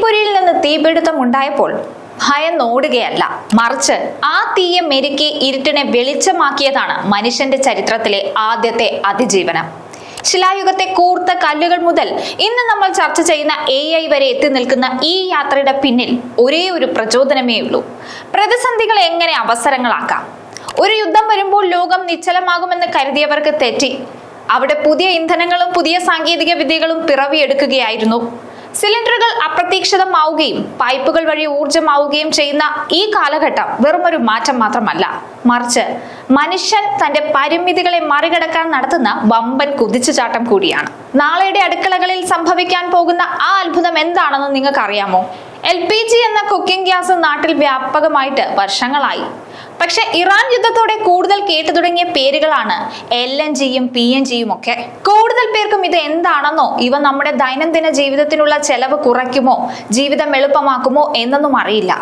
തീപ്പൊരിയിൽ നിന്ന് തീപിടുത്തം ഉണ്ടായപ്പോൾ ഭയന്നോടുകയല്ല, മറിച്ച് ആ തീയെ മെരുക്കി ഇരുട്ടിനെ വെളിച്ചമാക്കിയതാണ് മനുഷ്യന്റെ ചരിത്രത്തിലെ ആദ്യത്തെ അതിജീവനം. ശിലായുഗത്തെ കൂർത്ത കല്ലുകൾ മുതൽ ഇന്ന് നമ്മൾ ചർച്ച ചെയ്യുന്ന AI വരെ എത്തി നിൽക്കുന്ന ഈ യാത്രയുടെ പിന്നിൽ ഒരേ ഒരു പ്രചോദനമേ ഉള്ളൂ: പ്രതിസന്ധികൾ എങ്ങനെ അവസരങ്ങളാക്കാം. ഒരു യുദ്ധം വരുമ്പോൾ ലോകം നിശ്ചലമാകുമെന്ന് കരുതിയവർക്ക് തെറ്റി. അവിടെ പുതിയ ഇന്ധനങ്ങളും പുതിയ സാങ്കേതിക വിദ്യകളും പിറവിയെടുക്കുകയായിരുന്നു. സിലിണ്ടറുകൾ അപ്രതീക്ഷിതമാവുകയും പൈപ്പുകൾ വഴി ഊർജമാവുകയും ചെയ്യുന്ന ഈ കാലഘട്ടം വെറുമൊരു മാറ്റം മാത്രമല്ല, മറിച്ച് മനുഷ്യൻ തന്റെ പരിമിതികളെ മറികടക്കാൻ നടത്തുന്ന വമ്പൻ കുതിച്ചുചാട്ടം കൂടിയാണ്. നാളെയുടെ അടുക്കളകളിൽ സംഭവിക്കാൻ പോകുന്ന ആ അത്ഭുതം എന്താണെന്ന് നിങ്ങൾക്ക് അറിയാമോ? LPG എന്ന കുക്കിംഗ് ഗ്യാസ് നാട്ടിൽ വ്യാപകമായിട്ട് വർഷങ്ങളായി. പക്ഷെ ഇറാൻ യുദ്ധത്തോടെ കൂടുതൽ കേട്ടു തുടങ്ങിയ പേരുകളാണ് LNGയും PNGയും ഒക്കെ. കൂടുതൽ പേർക്കും ഇത് എന്താണെന്നോ, ഇവ നമ്മുടെ ദൈനംദിന ജീവിതത്തിനുള്ള ചെലവ് കുറയ്ക്കുമോ, ജീവിതം എളുപ്പമാക്കുമോ എന്നൊന്നും അറിയില്ല.